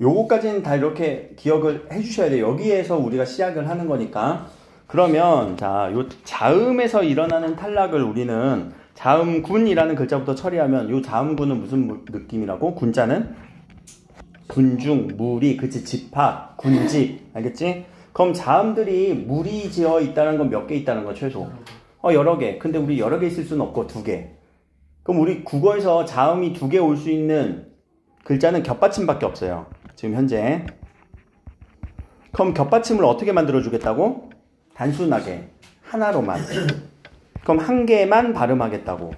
요거까지는 다 이렇게 기억을 해주셔야 돼요. 여기에서 우리가 시작을 하는 거니까. 그러면 자, 요 자음에서 일어나는 탈락을 우리는 자음군이라는 글자부터 처리하면 요 자음군은 무슨 느낌이라고? 군자는 군중, 무리, 그치? 집합, 군집, 알겠지? 그럼 자음들이 무리지어 있다는 건 몇 개 있다는 거 최소? 여러 개. 근데 우리 여러 개 있을 수는 없고 2개. 그럼 우리 국어에서 자음이 2개 올 수 있는 글자는 겹받침밖에 없어요. 지금 현재. 그럼 겹받침을 어떻게 만들어 주겠다고? 단순하게 하나로만. 그럼 한 개만 발음하겠다고.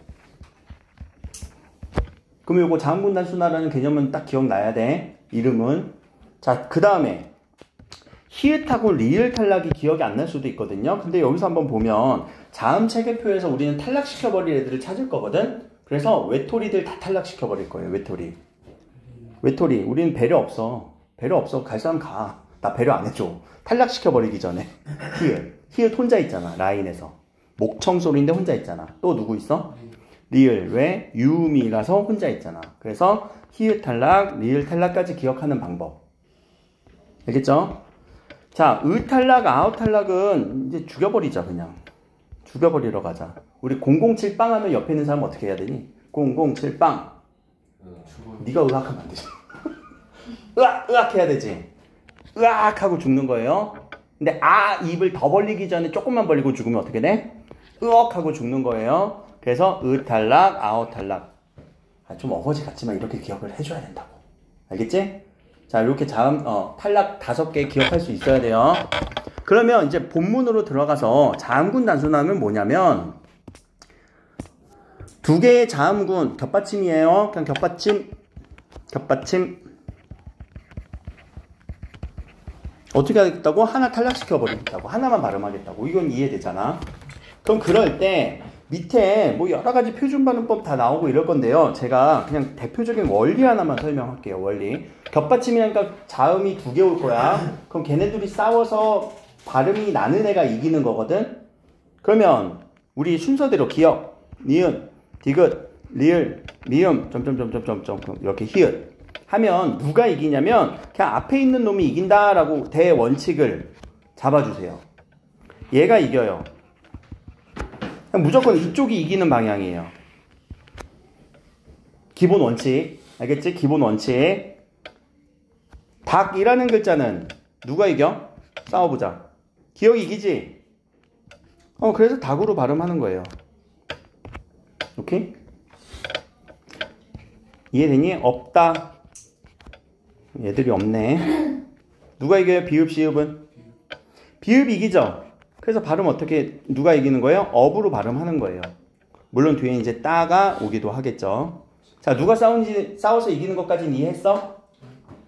그럼 요거 자음군 단순화라는 개념은 딱 기억나야 돼. 이름은. 자, 그 다음에 히읗하고 리을 탈락이 기억이 안 날 수도 있거든요. 근데 여기서 한번 보면 자음 체계표에서 우리는 탈락시켜버릴 애들을 찾을 거거든. 그래서 외톨이들 다 탈락시켜버릴 거예요. 외톨이. 우리는 배려 없어. 갈 사람 가. 나 배려 안 해줘. 탈락시켜버리기 전에. 히읗 혼자 있잖아. 라인에서. 목청소리인데 혼자 있잖아. 또 누구 있어? 리을. 왜? 유음이라서 혼자 있잖아. 그래서 히읗 탈락, 리을 탈락까지 기억하는 방법. 알겠죠? 자, 의 탈락, 아웃 탈락은 이제 죽여버리자. 그냥 죽여버리러 가자. 우리 007빵 하면 옆에 있는 사람 어떻게 해야 되니? 007빵. 네가 의학하면 안 되지. 의학 해야 되지. 의학 하고 죽는 거예요. 근데 입을 더 벌리기 전에 조금만 벌리고 죽으면 어떻게 돼? 의억 하고 죽는 거예요. 그래서 의 탈락, 아웃 탈락. 좀 어거지 같지만 이렇게 기억을 해줘야 된다고. 알겠지? 자, 이렇게 자음 탈락 5개 기억할 수 있어야 돼요. 그러면 이제 본문으로 들어가서 자음군 단순화는 뭐냐면 2개의 자음군 겹받침이에요. 그냥 겹받침. 어떻게 하겠다고? 하나 탈락시켜버리겠다고. 하나만 발음하겠다고. 이건 이해되잖아. 그럼 그럴 때 밑에 뭐 여러 가지 표준 발음법 다 나오고 이럴 건데요. 제가 그냥 대표적인 원리 하나만 설명할게요. 원리. 겹받침이니까 자음이 2개 올 거야. 그럼 걔네들이 싸워서 발음이 나는 애가 이기는 거거든. 그러면 우리 순서대로 기억, 니은, 디귿, 리을, 미음, 점점점점점점 이렇게 히읗 하면 누가 이기냐면 그냥 앞에 있는 놈이 이긴다라고 대원칙을 잡아주세요. 얘가 이겨요. 그냥 무조건 이쪽이 이기는 방향이에요. 기본 원칙. 알겠지? 기본 원칙. 닭이라는 글자는 누가 이겨? 싸워보자. 기억이 이기지? 그래서 닭으로 발음하는 거예요. 오케이? 이해되니? 없다. 얘들이 없네. 누가 이겨요? 비읍, 시읍은? 비읍이 이기죠? 그래서 발음 어떻게, 누가 이기는 거예요? 업으로 발음하는 거예요. 물론 뒤에 이제 따가 오기도 하겠죠. 자, 누가 싸워서 이기는 것까지는 이해했어?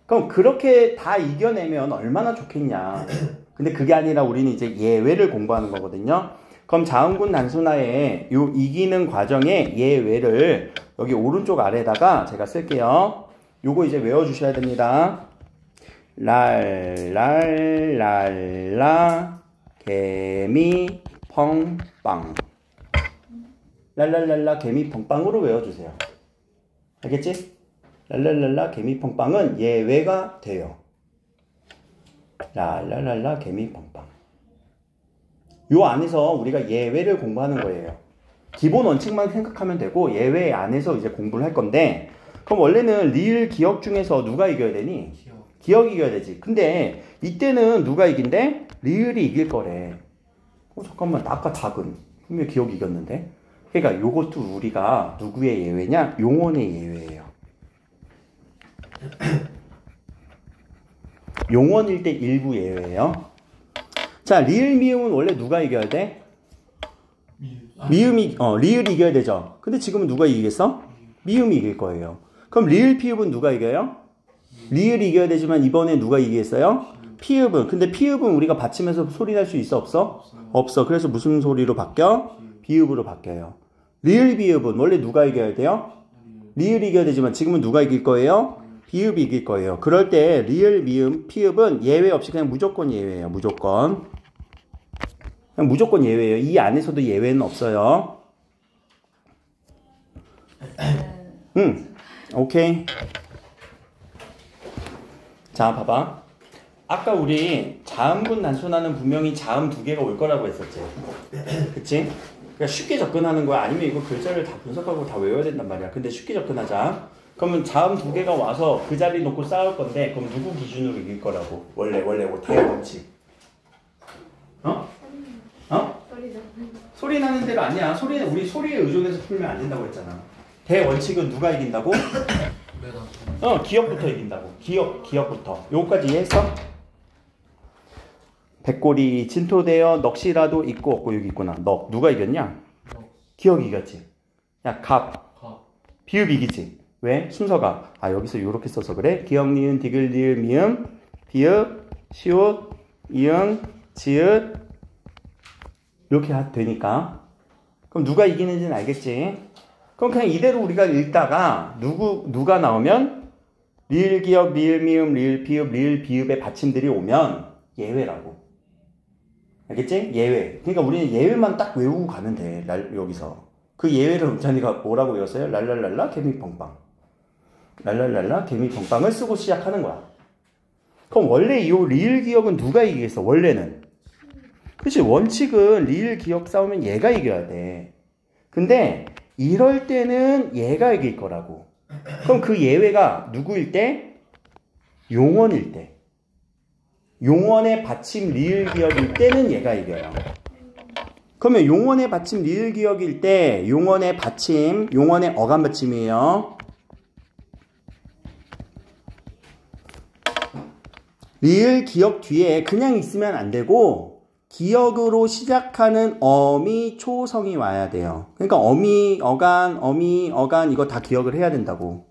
그럼 그렇게 다 이겨내면 얼마나 좋겠냐. 근데 그게 아니라 우리는 이제 예외를 공부하는 거거든요. 그럼 자음군 단순화의 요 이기는 과정의 예외를 여기 오른쪽 아래에다가 제가 쓸게요. 요거 이제 외워주셔야 됩니다. 랄랄랄라 개미 펑빵. 랄랄랄라 개미 펑빵으로 외워주세요. 알겠지? 랄랄랄라 개미 펑빵은 예외가 돼요. 랄랄랄라 개미 펑빵. 요 안에서 우리가 예외를 공부하는 거예요. 기본 원칙만 생각하면 되고 예외 안에서 이제 공부를 할 건데, 그럼 원래는 리을 기억 중에서 누가 이겨야 되니? 기억이 이겨야 되지. 근데 이때는 누가 이긴대? 리을이 이길 거래. 잠깐만, 아까 닭은 분명히 기억이 이겼는데. 그러니까 요것도 우리가 누구의 예외냐? 용언의 예외예요. 용언일 때 일부 예외예요. 자, 리을 미음은 원래 누가 이겨야 돼? 미음이 리을이 이겨야 되죠. 근데 지금은 누가 이기겠어? 미음이 이길 거예요. 그럼 리을 피읍은 누가 이겨요? 리을이 이겨야 되지만 이번에 누가 이기겠어요? 피읍은. 근데 피읍은 우리가 받침해서 소리 낼 수 있어 없어? 없어. 그래서 무슨 소리로 바뀌어? 비읍으로 바뀌어요. 리을 비읍은 원래 누가 이겨야 돼요? 리을이 이겨야 되지만 지금은 누가 이길 거예요? 비읍이 이길 거예요. 그럴 때 리을, 미음, 피읍은 예외 없이 그냥 무조건 예외예요. 무조건. 그냥 무조건 예외예요. 이 안에서도 예외는 없어요. 오케이. 자, 봐봐. 아까 우리 자음분 단순화는 분명히 자음 두 개가 올 거라고 했었지. 그치? 그러니까 쉽게 접근하는 거야. 아니면 이거 글자를 다 분석하고 다 외워야 된단 말이야. 근데 쉽게 접근하자. 그러면 자음 두 개가 와서 그 자리 놓고 싸울 건데, 그럼 누구 기준으로 이길 거라고? 원래 대원칙. 어? 어? 소리 나는 대로 아니야. 우리 소리에 의존해서 풀면 안 된다고 했잖아. 대원칙은 누가 이긴다고? 기억부터 이긴다고. 기억부터. 요거까지 이해했어? 백골이 진토되어 넋이라도 있고 없고 여기 있구나. 넋. 누가 이겼냐? 기억이 이겼지. 야, 갑. 비읍 이기지. 왜? 순서가. 여기서 요렇게 써서 그래. 기억, 니은, 디귿, 리을, 미음, 비읍, 시옷, 이응, 지읒. 이렇게 되니까. 그럼 누가 이기는지는 알겠지? 그럼 그냥 이대로 우리가 읽다가 누가 나오면 리을 기억, 리을 미음, 리을 비읍, 리을 비읍의 받침들이 오면 예외라고. 알겠지? 예외. 그러니까 우리는 예외만 딱 외우고 가면 돼. 여기서. 그 예외를 은찬이가 뭐라고 외웠어요? 랄랄랄라 개미펑빵. 랄랄랄라 개미펑빵을 쓰고 시작하는 거야. 그럼 원래 이 리을 기억은 누가 이기겠어? 원래는. 그치? 원칙은 리을 기억 싸우면 얘가 이겨야 돼. 근데 이럴 때는 얘가 이길 거라고. 그럼 그 예외가 누구일 때? 용언일 때. 용언의 받침 리을 기억일 때는 얘가 이겨요. 그러면 용언의 받침 리을 기억일 때 용언의 받침, 용언의 어감 받침이에요. 리을 기억 뒤에 그냥 있으면 안 되고 기억으로 시작하는 어미, 초성이 와야 돼요. 그러니까 어미, 어간 이거 다 기억을 해야 된다고.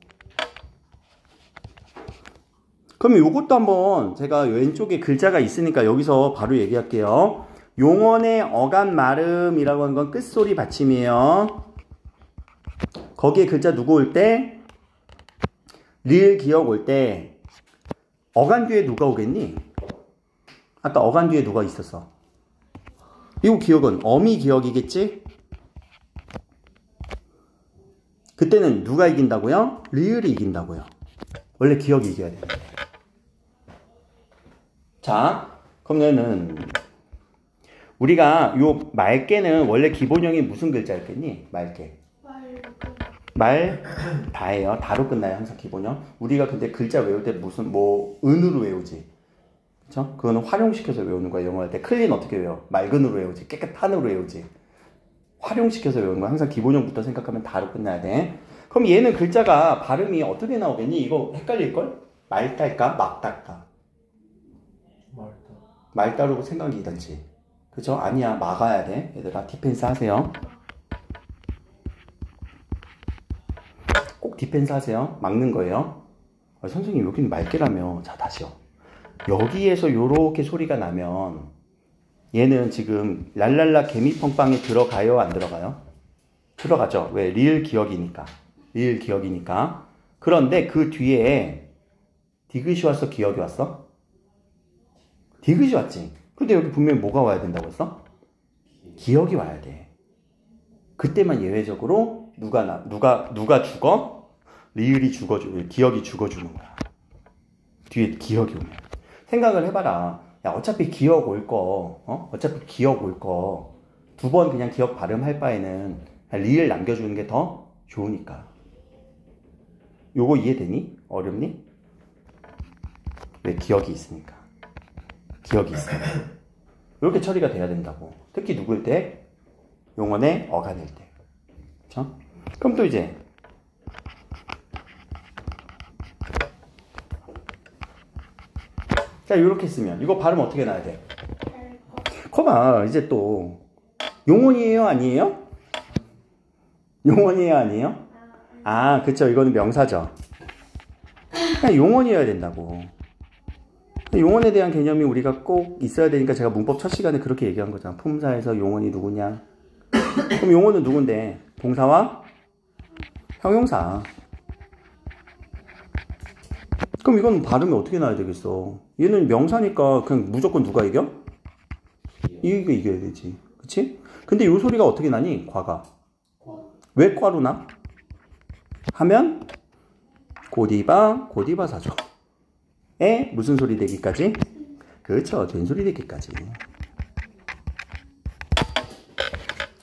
그럼 요것도 한번 제가 왼쪽에 글자가 있으니까 여기서 바로 얘기할게요. 용언의 어간 말음이라고 하는 건 끝소리 받침이에요. 거기에 글자 누구 올 때? 리을 기억 올 때 어간 뒤에 누가 오겠니? 아까 어간 뒤에 누가 있었어? 이 기억은 어미 기억이겠지? 그때는 누가 이긴다고요? 리을이 이긴다고요. 원래 기억이 이겨야 돼. 자, 그러면은 우리가 요 말개는 원래 기본형이 무슨 글자였겠니? 말개. 말 다예요. 다로 끝나요. 항상 기본형. 우리가 근데 글자 외울 때 은으로 외우지. 그쵸? 그거는 활용시켜서 외우는 거야. 영어 할 때. 클린 어떻게 외워? 맑은으로 외우지. 깨끗한으로 외우지. 활용시켜서 외우는 거야. 항상 기본형부터 생각하면 다로 끝나야 돼. 그럼 얘는 글자가 발음이 어떻게 나오겠니? 이거 헷갈릴걸? 말달까? 막달까? 말다루고 생각이든지. 그죠? 아니야. 막아야 돼. 얘들아, 디펜스 하세요. 꼭 디펜스 하세요. 막는 거예요. 선생님, 여기는 말개라며. 자, 다시요. 여기에서 요렇게 소리가 나면 얘는 지금 랄랄라 개미펑빵에 들어가요? 안 들어가요? 들어가죠. 왜? 리을 기억이니까. 리을 기억이니까. 그런데 그 뒤에 디귿이 왔어? 기억이 왔어? 디귿이 왔지. 근데 여기 분명히 뭐가 와야 된다고 했어? 기억이 와야 돼. 그때만 예외적으로 누가 죽어? 리을이 죽어주고 기억이 죽어주는 거야. 뒤에 기억이 오면. 생각을 해봐라. 야, 어차피 기억 올 거, 어차피 기억 올 거, 2번 그냥 기억 발음할 바에는 리을 남겨주는 게 더 좋으니까. 요거 이해되니? 어렵니? 왜? 기억이 있으니까. 기억이 있으니까. 이렇게 처리가 돼야 된다고. 특히 누구일 때? 용언의 어간일 때. 그쵸? 그럼 또 이제 자, 이렇게 쓰면 이거 발음 어떻게 나야 돼? 거봐, 이제 또 용언이에요? 아니에요? 용언이에요? 아니에요? 아, 그쵸. 이거는 명사죠. 그냥 용언이어야 된다고. 용언에 대한 개념이 우리가 꼭 있어야 되니까 제가 문법 첫 시간에 그렇게 얘기한 거잖아. 품사에서 용언이 누구냐? 그럼 용언은 누군데? 동사와 형용사. 그럼 이건 발음이 어떻게 나야 되겠어? 얘는 명사니까 그냥 무조건 누가 이겨? 이거 이겨야 되지. 그치? 근데 이 소리가 어떻게 나니? 과가. 왜 과로 나? 하면 고디바사죠. 무슨 소리 되기까지? 그렇죠. 된소리 되기까지.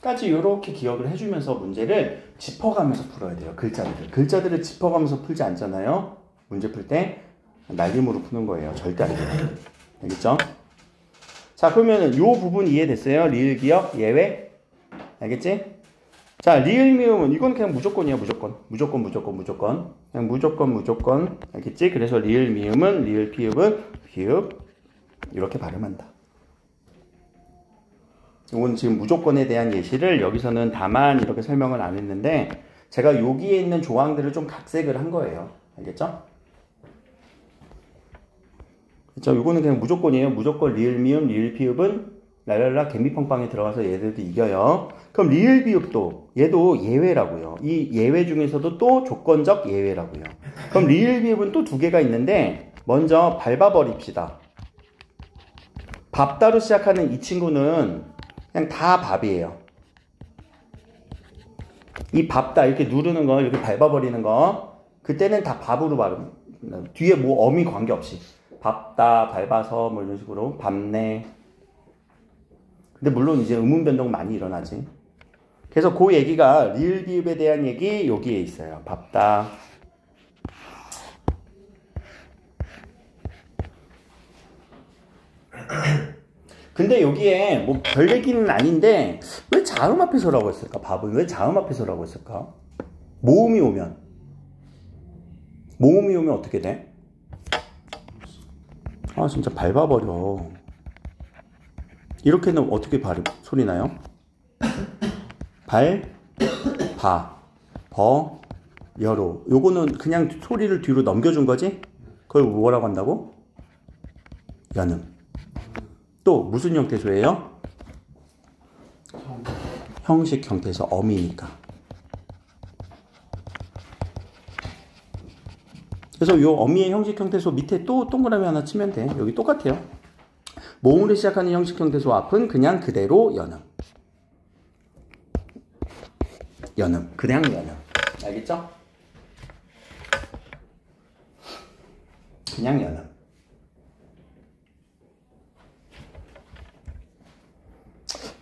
까지 이렇게 기억을 해주면서 문제를 짚어가면서 풀어야 돼요. 글자들을 짚어가면서 풀지 않잖아요. 문제 풀 때 날림으로 푸는 거예요. 절대 안 돼요. 알겠죠? 자, 그러면은 요 부분 이해됐어요? 리을 기억 예외. 알겠지? 자, 리을 미음은 이건 그냥 무조건이야. 무조건. 그냥 무조건. 알겠지? 그래서 리을 미음은 리을 피읍은 피읍 이렇게 발음한다. 이건 지금 무조건에 대한 예시를 여기서는 다만 이렇게 설명을 안 했는데 제가 여기에 있는 조항들을 좀 각색을 한 거예요. 알겠죠? 그렇죠? 이거는 그냥 무조건이에요. 무조건 리을 미음, 리을 피읍은 랄랄라 개미팡팡에 들어가서 얘들도 이겨요. 그럼 리을 비읍도 얘도 예외라고요. 이 예외 중에서도 또 조건적 예외라고요. 그럼 리을 비읍은 또 두 개가 있는데 먼저 밟아버립시다. 밥다로 시작하는 이 친구는 그냥 다 밥이에요. 이 밥다 이렇게 누르는 거 이렇게 밟아버리는 거 그때는 다 밥으로 발음. 뒤에 뭐 어미 관계없이 밥다 밟아서 뭐 이런 식으로 밥네. 근데 물론 이제 음운 변동 많이 일어나지. 그래서 그 얘기가 리을 비읍에 대한 얘기 여기에 있어요. 밥다. 근데 여기에 뭐 별 얘기는 아닌데 왜 자음 앞에서라고 했을까? 밥은 왜 자음 앞에서라고 했을까? 모음이 오면 어떻게 돼? 아 진짜 밟아버려. 이렇게는 어떻게 발음 소리 나요? 발, 바, 버, 여로. 요거는 그냥 소리를 뒤로 넘겨준 거지? 그걸 뭐라고 한다고? 연음. 또 무슨 형태소예요? 형식 형태소 어미니까. 그래서 요 어미의 형식 형태소 밑에 또 동그라미 하나 치면 돼. 여기 똑같아요. 모음으로 시작하는 형식 형태소 앞은 그냥 그대로 연음. 그냥 연음. 알겠죠? 그냥 연음.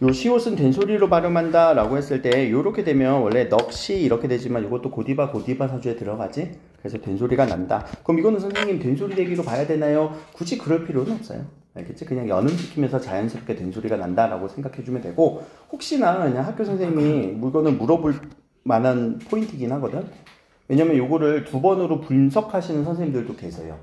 요 시옷은 된소리로 발음한다 라고 했을 때 요렇게 되면 원래 넋이 이렇게 되지만 이것도 고디바 사주에 들어가지. 그래서 된소리가 난다. 그럼 이거는 선생님 된소리 되기로 봐야 되나요? 굳이 그럴 필요는 없어요. 알겠지? 그냥 연음시키면서 자연스럽게 된소리가 난다라고 생각해주면 되고 혹시나 그냥 학교 선생님이 이거는 물어볼 만한 포인트이긴 하거든. 왜냐면 요거를 두 번으로 분석하시는 선생님들도 계세요.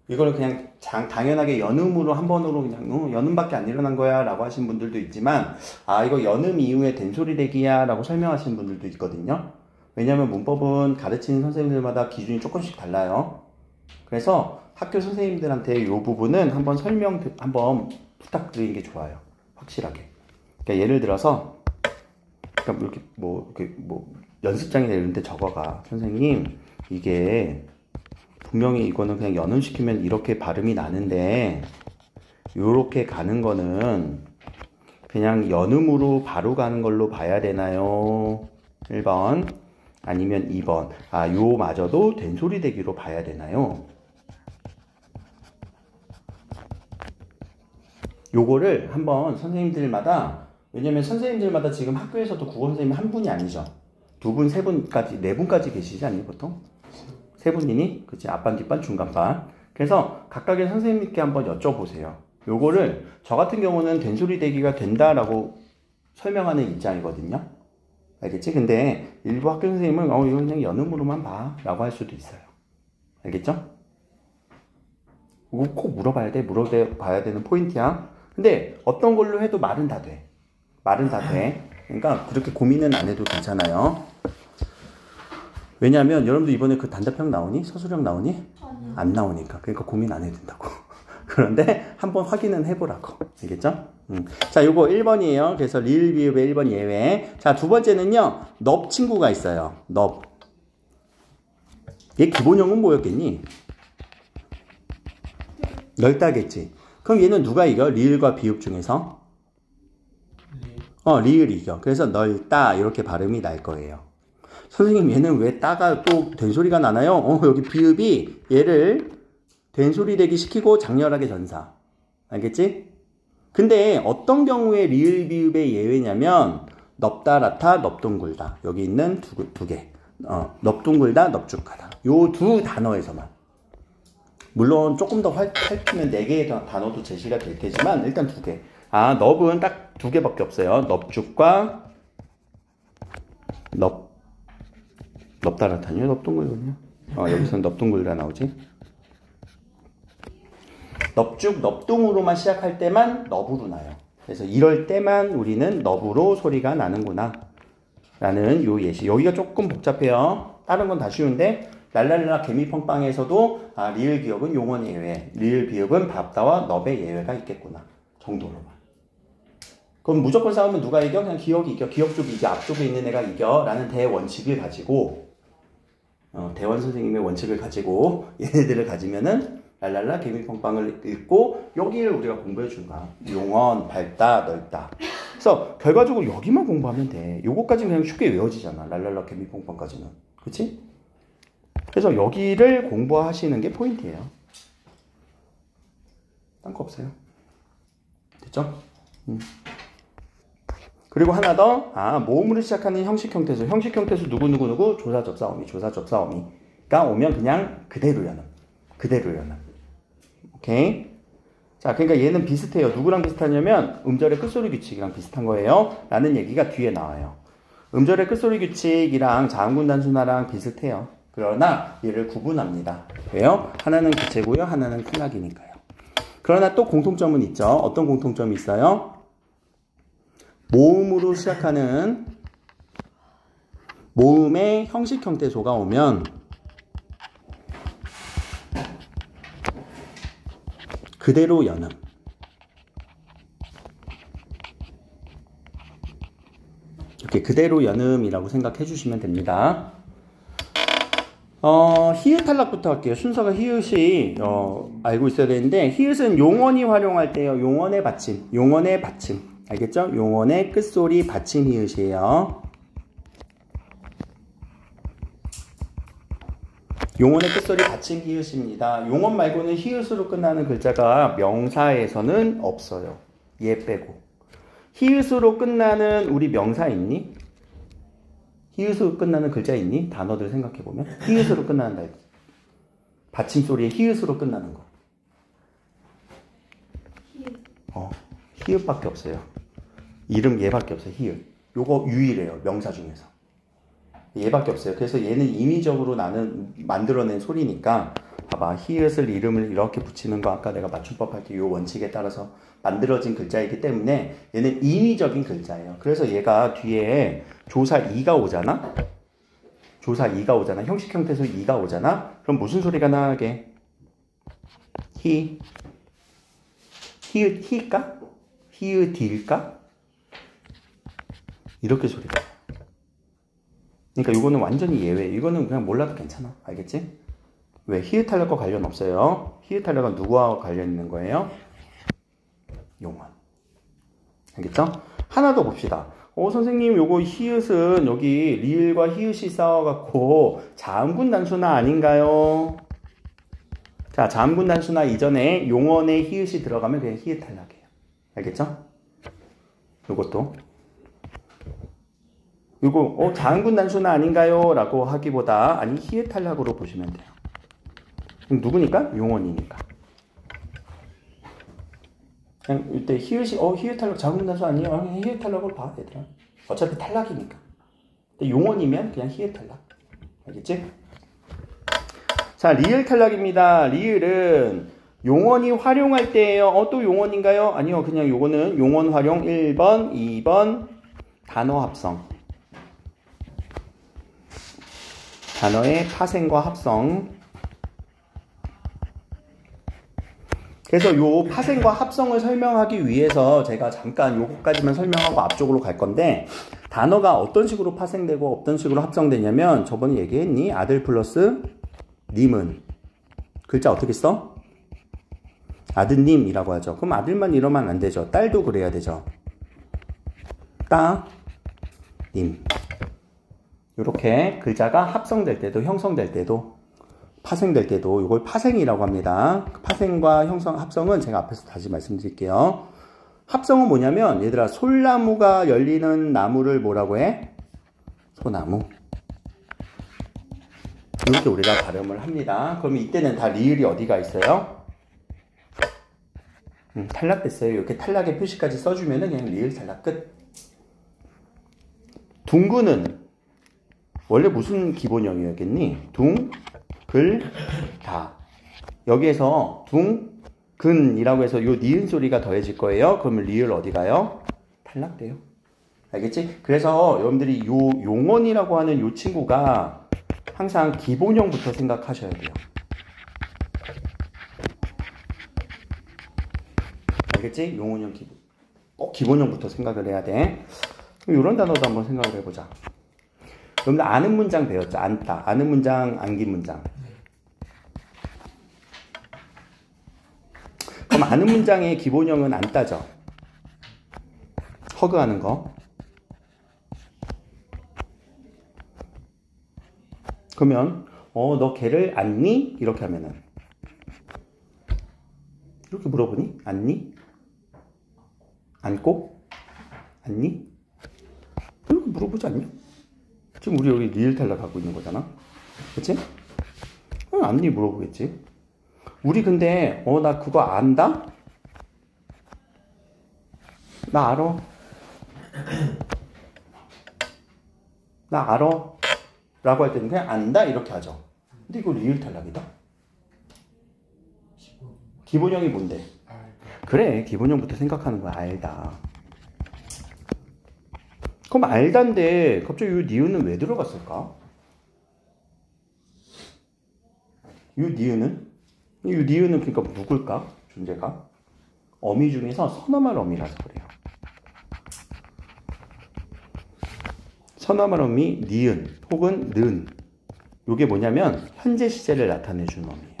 이거를 그냥 당연하게 연음으로 한 번으로 그냥 연음밖에 안 일어난 거야 라고 하시는 분들도 있지만 아 이거 연음 이후에 된소리 되기야 라고 설명하시는 분들도 있거든요. 왜냐면 문법은 가르치는 선생님들마다 기준이 조금씩 달라요. 그래서 학교 선생님들한테 이 부분은 한번 한번 부탁드리는 게 좋아요. 확실하게. 그러니까 예를 들어서 그러니까 이렇게 뭐 연습장이나 이런 데 적어가. 선생님 이게 분명히 이거는 그냥 연음시키면 이렇게 발음이 나는데 요렇게 가는 거는 그냥 연음으로 바로 가는 걸로 봐야 되나요? 1번 아니면 2번 아 요마저도 된소리 되기로 봐야 되나요? 요거를 한번 선생님들마다 왜냐면 선생님들마다 지금 학교에서도 국어 선생님이 한 분이 아니죠. 두 분, 세 분까지, 네 분까지 계시지 않니 보통? 세 분이니? 그치? 앞반, 뒷반, 중간반. 그래서 각각의 선생님께 한번 여쭤보세요. 요거를 저 같은 경우는 된소리 되기가 된다라고 설명하는 입장이거든요. 알겠지? 근데 일부 학교 선생님은 이건 그냥 연음으로만 봐 라고 할 수도 있어요. 알겠죠? 이거 꼭 물어봐야 되는 포인트야. 근데 어떤 걸로 해도 말은 다 돼. 그러니까 그렇게 고민은 안 해도 괜찮아요. 왜냐하면 여러분들 이번에 그 단답형 나오니? 서술형 나오니? 아니요. 안 나오니까. 그러니까 고민 안 해도 된다고. 그런데 한번 확인은 해보라고. 알겠죠? 자, 요거 1번이에요. 그래서 리을 비읍의 1번 예외. 자, 두 번째는요. 넙 친구가 있어요. 넙. 얘 기본형은 뭐였겠니? 넓다겠지. 그럼 얘는 누가 이겨? 리을과 비읍 중에서? 리을이 이겨. 그래서 넓다 이렇게 발음이 날 거예요. 선생님 얘는 왜 따가 또 된소리가 나나요? 여기 비읍이 얘를 된소리 되기 시키고 장렬하게 전사. 알겠지? 근데 어떤 경우에 리을 비읍의 예외냐면 넙다 라타 넙동굴다. 여기 있는 두 개. 넙동굴다 넙죽하다. 요 두 단어에서만. 물론 조금 더 핥히면 4개의 단어도 제시가 될 테지만 일단 2개. 넙은 딱 2개밖에 없어요. 넙죽과 넙다라타니요? 넙동굴이군요. 여기서는 넙동굴이라 나오지. 넙죽, 넙동으로만 시작할 때만 넙으로 나요. 그래서 이럴 때만 우리는 넙으로 소리가 나는구나 라는 요 예시. 여기가 조금 복잡해요. 다른 건 다 쉬운데 랄랄라 개미펑빵에서도 리을 기억은 용언의 예외, 리을 비읍은 밥다와 넙의 예외가 있겠구나 정도로만. 그럼 무조건 싸우면 누가 이겨? 그냥 기억이 이겨. 기억 쪽이 이겨. 앞쪽에 있는 애가 이겨 라는 대원칙을 가지고 대원 선생님의 원칙을 가지고 얘네들을 가지면은 랄랄라 개미펑빵을 읽고 여기를 우리가 공부해 준 거야. 용언, 밝다, 넓다. 그래서 결과적으로 여기만 공부하면 돼. 요거까지는 그냥 쉽게 외워지잖아. 랄랄라 개미펑빵까지는. 그치? 그래서 여기를 공부하시는 게 포인트예요. 딴 거 없어요. 됐죠? 그리고 하나 더. 모음으로 시작하는 형식 형태수. 형식 형태수 누구 조사 접사 어미가 오면 그냥 그대로 연음. 오케이? 자, 그러니까 얘는 비슷해요. 누구랑 비슷하냐면 음절의 끝소리 규칙이랑 비슷한 거예요. 라는 얘기가 뒤에 나와요. 음절의 끝소리 규칙이랑 자음군 단순화랑 비슷해요. 그러나 얘를 구분합니다. 왜요? 하나는 기체고요. 하나는 큰악이니까요. 그러나 또 공통점은 있죠. 어떤 공통점이 있어요? 모음으로 시작하는 모음의 형식 형태소가 오면 그대로 연음. 이렇게 그대로 연음이라고 생각해 주시면 됩니다. 히읗 탈락부터 할게요. 순서가 히읗이 알고 있어야 되는데 히읗은 용언이 활용할 때요. 용언의 받침. 알겠죠? 용언의 끝소리 받침 히읗이에요. 용언의 끝소리 받침 히읗입니다. 용언 말고는 히읗으로 끝나는 글자가 명사에서는 없어요. 얘 빼고. 히읗으로 끝나는 우리 명사 있니? 히읗으로 끝나는 글자 있니? 단어들 생각해보면 히읗으로 끝나는 날 받침 소리에 히읗으로 끝나는 거. 히읗밖에 없어요. 이름 얘밖에 없어요. 히읗. 요거 유일해요. 명사 중에서. 얘밖에 없어요. 그래서 얘는 임의적으로 나는 만들어낸 소리니까 봐봐. 히읗을 이름을 이렇게 붙이는 거 아까 내가 맞춤법 할 때 요 원칙에 따라서 만들어진 글자이기 때문에 얘는 임의적인 글자예요. 그래서 얘가 뒤에 조사 2가 오잖아? 형식 형태에서 2가 오잖아? 그럼 무슨 소리가 나게? 히읗일까? 히읗일까? 이렇게 소리가. 그러니까 이거는 완전히 예외. 이거는 그냥 몰라도 괜찮아. 알겠지? 왜? 히읗 탈락과 관련 없어요. 히읗 탈락은 누구와 관련 있는 거예요? 용언. 알겠죠? 하나 더 봅시다. 선생님, 요거 히읗은 여기 리을과 히읗이 싸워갖고 자음군 단순화 아닌가요? 자, 자음군 단순화 이전에 용언에 히읗이 들어가면 그냥 히읗 탈락이에요. 알겠죠? 요것도. 이거 자음군 단순화 아닌가요? 라고 하기보다 아니 히읗 탈락으로 보시면 돼요. 그럼 누구니까? 용언이니까. 그냥 이때 히읗이 히읗 탈락 자음군 단순화 아니에요? 아니 히읗 탈락으로 봐 얘들아. 어차피 탈락이니까. 근데 용언이면 그냥 히읗 탈락. 알겠지? 자, 리을 탈락입니다. 리을은 용언이 활용할 때예요. 또 용언인가요? 아니요. 그냥 요거는 용언 활용 1번, 2번 단어 합성. 단어의 파생과 합성. 그래서 요 파생과 합성을 설명하기 위해서 제가 잠깐 요거까지만 설명하고 앞쪽으로 갈 건데 단어가 어떤 식으로 파생되고 어떤 식으로 합성되냐면 저번에 얘기했니? 아들 플러스 님은 글자 어떻게 써? 아드님이라고 하죠. 그럼 아들만 이러면 안 되죠. 딸도 그래야 되죠. 님. 이렇게 글자가 합성될 때도 형성될 때도 파생될 때도 이걸 파생이라고 합니다. 파생과 형성, 합성은 제가 앞에서 다시 말씀드릴게요. 합성은 뭐냐면 얘들아 솔나무가 열리는 나무를 뭐라고 해? 소나무. 이렇게 우리가 발음을 합니다. 그러면 이때는 다 리을이 어디가 있어요? 탈락됐어요. 이렇게 탈락의 표시까지 써주면은 그냥 리을 탈락 끝. 둥근은 원래 무슨 기본형이었겠니? 둥, 글, 다. 여기에서 둥, 근이라고 해서 요 니은 소리가 더해질 거예요. 그러면 리을 어디 가요? 탈락돼요. 알겠지? 그래서 여러분들이 요 용언이라고 하는 요 친구가 항상 기본형부터 생각하셔야 돼요. 알겠지? 용언형 기본. 꼭 기본형부터 생각을 해야 돼. 그럼 이런 단어도 한번 생각을 해보자. 여러분들 아는 문장 배웠죠? 안다. 아는 문장, 안긴 문장. 그럼 아는 문장의 기본형은 안다죠. 허그하는 거. 그러면 너 걔를 안니? 이렇게 하면은 이렇게 물어보니? 안니? 안고? 안니? 이렇게 물어보지 않냐? 지금 우리 여기 리을 탈락하고 있는 거잖아. 그치? 안니 물어보겠지. 우리 근데 나 그거 안다? 나 알아. 나 알아. 라고 할 때는 그냥 안다 이렇게 하죠. 근데 이거 리을 탈락이다. 기본형이 뭔데? 그래, 기본형부터 생각하는 거야. 알다. 그럼 알다인데 갑자기 이 니은은 왜 들어갔을까? 이 니은은 그러니까 누굴까? 존재가? 어미 중에서 서너말 어미라서 그래요. 서너말 어미 니은 혹은 는. 이게 뭐냐면 현재 시제를 나타내주는 어미예요.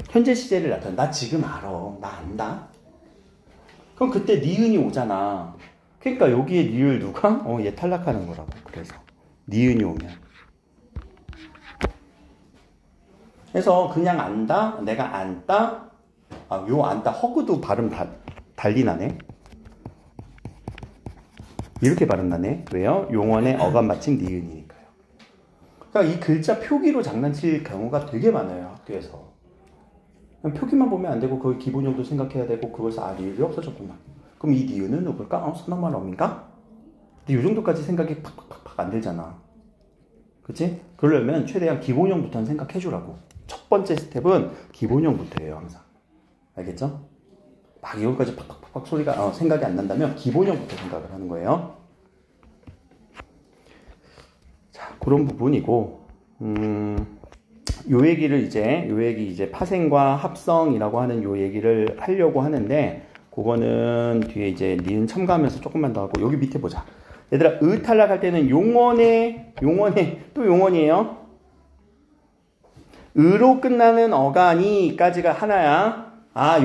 현재 시제를 나타내. 나 지금 알아. 나 안다. 그럼 그때 니은이 오잖아. 그러니까 여기에 니을 누가? 얘 탈락하는 거라고. 그래서 니은이 오면. 그래서 그냥 안다, 내가 안다. 요 안다 허그도 발음 달리 나네. 이렇게 발음 나네. 왜요? 용언의 어감 받침 니은이니까요. 그러니까 이 글자 표기로 장난칠 경우가 되게 많아요, 학교에서. 표기만 보면 안 되고 그걸 기본형도 생각해야 되고 그것을 리을이 없어졌구나. 그럼 이 니은은 누굴까? 서너말 어민가? 근데 이 정도까지 생각이 팍팍팍팍 안 들잖아. 그치? 그러려면 최대한 기본형부터는 생각해 주라고. 첫 번째 스텝은 기본형부터예요, 항상. 알겠죠? 막 이것까지 팍팍팍팍 소리가 생각이 안 난다면 기본형부터 생각을 하는 거예요. 자, 그런 부분이고 요 얘기 이제 파생과 합성이라고 하는 요 얘기를 하려고 하는데 그거는 뒤에 이제 니은 첨가하면서 조금만 더 하고 여기 밑에 보자. 얘들아, 으 탈락할 때는 용언에 또 용언이에요. 으로 끝나는 어간이까지가 하나야.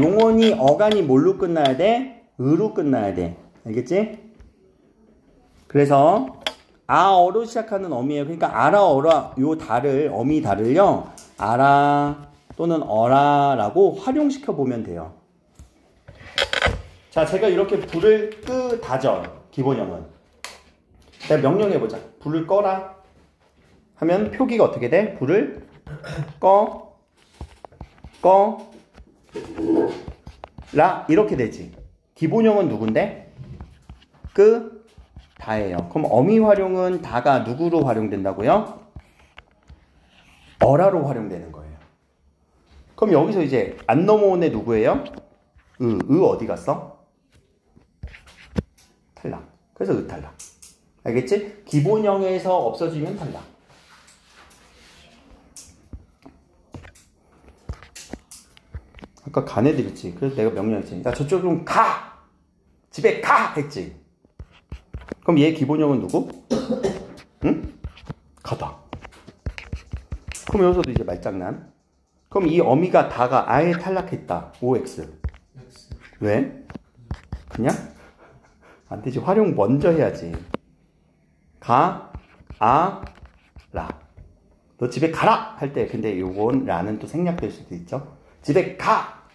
용언이 어간이 뭘로 끝나야 돼? 으로 끝나야 돼. 알겠지? 그래서 아어로 시작하는 어미예요. 그러니까 아라 어라 요 달을 어미 달을요. 아라 또는 어라라고 활용시켜 보면 돼요. 자, 제가 이렇게 불을 끄다죠. 기본형은. 내가 명령해보자. 불을 꺼라 하면 표기가 어떻게 돼? 불을 라 이렇게 되지. 기본형은 누군데? 다예요. 그럼 어미 활용은 다가 누구로 활용된다고요? 어라로 활용되는 거예요. 그럼 여기서 이제 안 넘어온 애 누구예요? 어디 갔어? 탈락. 그래서 탈락. 알겠지? 기본형에서 없어지면 탈락. 아까 간 애들 있지. 그래서 내가 명령했지. 야, 저쪽 좀 가! 집에 가! 했지. 그럼 얘 기본형은 누구? 응? 가다. 그럼 여기서도 이제 말장난. 그럼 이 어미가 다가 아예 탈락했다. OX. 왜? 그냥? 안 되지. 활용 먼저 해야지. 가, 라. 너 집에 가라! 할 때, 근데 요건 라는 또 생략될 수도 있죠. 집에 가!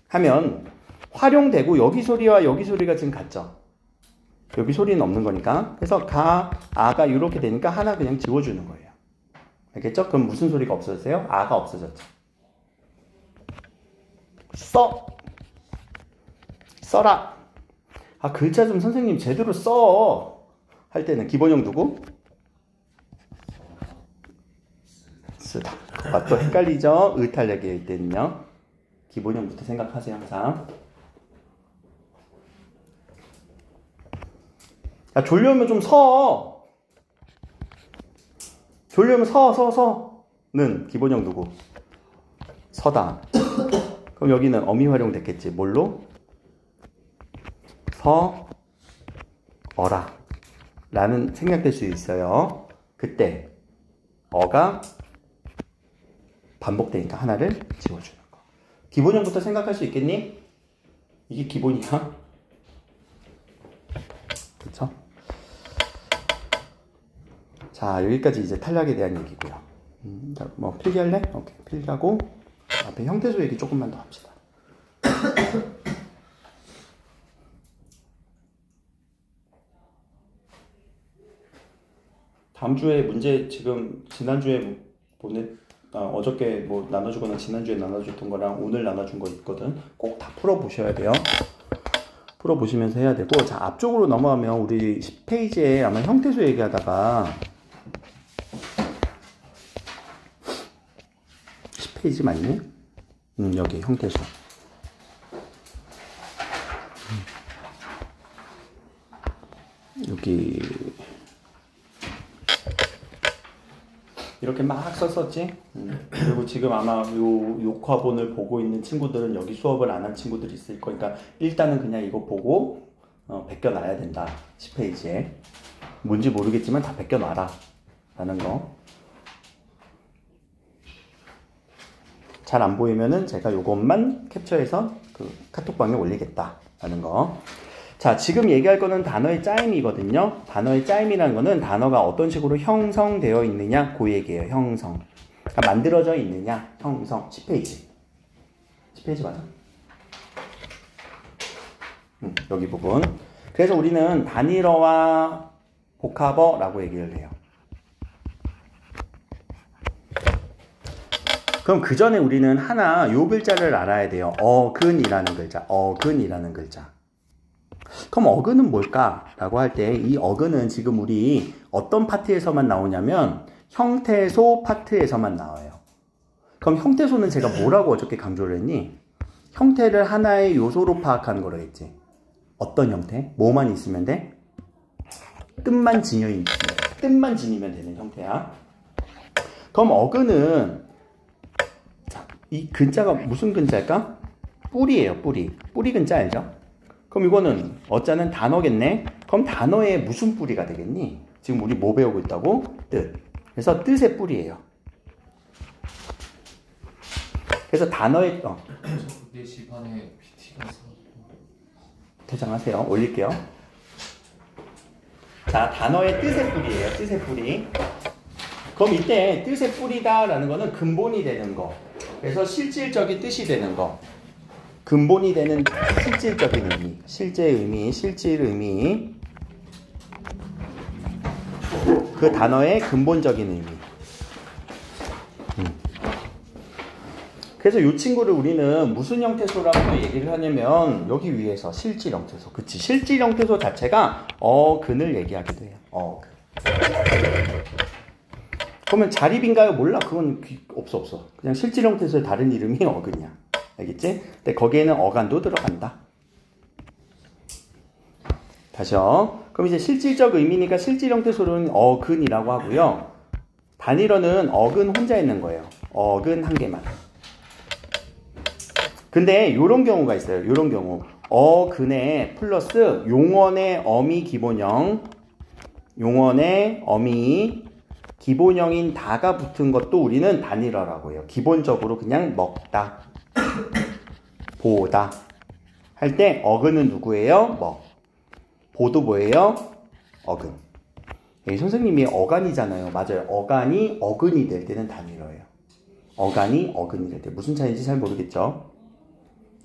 하면 활용되고 여기 소리와 여기 소리가 지금 같죠. 여기 소리는 없는 거니까. 그래서 가, 아가 이렇게 되니까 하나 그냥 지워주는 거예요. 알겠죠? 그럼 무슨 소리가 없어졌어요? 아가 없어졌죠. 써라. 아, 글자 좀 선생님 제대로 써. 할 때는 기본형 누구? 쓰다. 또 헷갈리죠? 의탈력일 때는요. 기본형부터 생각하세요, 항상. 야, 졸려면 좀 서. 졸려면 서는 기본형 누구? 서다. 그럼 여기는 어미 활용됐겠지. 뭘로? 어라 라는 생략될 수 있어요. 그때 어가 반복되니까 하나를 지워주는 거. 기본형부터 생각할 수 있겠니? 이게 기본이야. 그쵸? 자, 여기까지 이제 탈락에 대한 얘기고요. 뭐 필기할래? 오케이, 필기하고 앞에 형태소 얘기 조금만 더 합시다. 다음 주에 문제 지금 지난주에 어저께 뭐 나눠주거나 지난주에 나눠줬던 거랑 오늘 나눠준 거 있거든. 꼭 다 풀어보셔야 돼요. 풀어보시면서 해야 되고, 자, 앞쪽으로 넘어가면 우리 10페이지에 아마 형태소 얘기하다가 10페이지 맞니? 여기 형태소. 여기 이렇게 막 썼었지? 그리고 지금 아마 요 녹화본을 보고 있는 친구들은 여기 수업을 안 한 친구들이 있을 거니까 일단은 그냥 이거 보고 베껴놔야 된다. 10페이지에 뭔지 모르겠지만 다 베껴놔라 라는 거. 잘 안 보이면은 제가 요것만 캡처해서 그 카톡방에 올리겠다 라는 거. 자, 지금 얘기할 거는 단어의 짜임이거든요. 단어의 짜임이라는 거는 단어가 어떤 식으로 형성되어 있느냐, 그 얘기예요. 형성. 그러니까 만들어져 있느냐, 형성. 10페이지. 10페이지 맞아? 여기 부분. 그래서 우리는 단일어와 복합어라고 얘기를 해요. 그럼 그 전에 우리는 하나 요 글자를 알아야 돼요. 어근이라는 글자. 어근이라는 글자. 그럼 어근은 뭘까? 라고 할 때 이 어근은 지금 우리 어떤 파트에서만 나오냐면 형태소 파트에서만 나와요. 그럼 형태소는 제가 뭐라고 어저께 강조를 했니? 형태를 하나의 요소로 파악하는 거라 했지. 어떤 형태? 뭐만 있으면 돼? 뜻만 지니면 되는 형태야. 그럼 어근은 자, 이 근자가 무슨 근자일까? 뿌리예요. 뿌리 근자 알죠? 그럼 이거는 어짜는 단어겠네? 그럼 단어의 무슨 뿌리가 되겠니? 지금 우리 뭐 배우고 있다고? 뜻. 그래서 뜻의 뿌리예요. 그래서 단어의 4시 반에 PT가 있어서 퇴장하세요. 올릴게요. 자, 단어의 뜻의 뿌리예요. 뜻의 뿌리. 그럼 이때 뜻의 뿌리다 라는 거는 근본이 되는 거. 그래서 실질적인 뜻이 되는 거. 근본이 되는 실질적인 의미, 실질 의미, 그 단어의 근본적인 의미. 그래서 이 친구를 우리는 무슨 형태소라고 얘기를 하냐면 여기 위에서 실질 형태소. 그치? 실질 형태소 자체가 어근을 얘기하기도 해요. 어근. 그러면 자립인가요? 몰라. 그건 없어. 그냥 실질 형태소의 다른 이름이 어근이야. 알겠지? 근데 거기에는 어간도 들어간다. 다시요. 그럼 이제 실질적 의미니까 실질 형태소는 어근이라고 하고요. 단일어는 어근 혼자 있는 거예요. 어근 한 개만. 근데 요런 경우가 있어요. 요런 경우. 어근에 플러스 용언의 어미 기본형, 용언의 어미 기본형인 다가 붙은 것도 우리는 단일어라고 해요. 기본적으로 그냥 먹다. 보다 할 때 어근은 누구예요? 보도 뭐예요? 어근. 여기 선생님이 어간이잖아요. 맞아요. 어간이 어근이 될 때는 단위로예요. 어간이 어근이 될 때. 무슨 차이인지 잘 모르겠죠?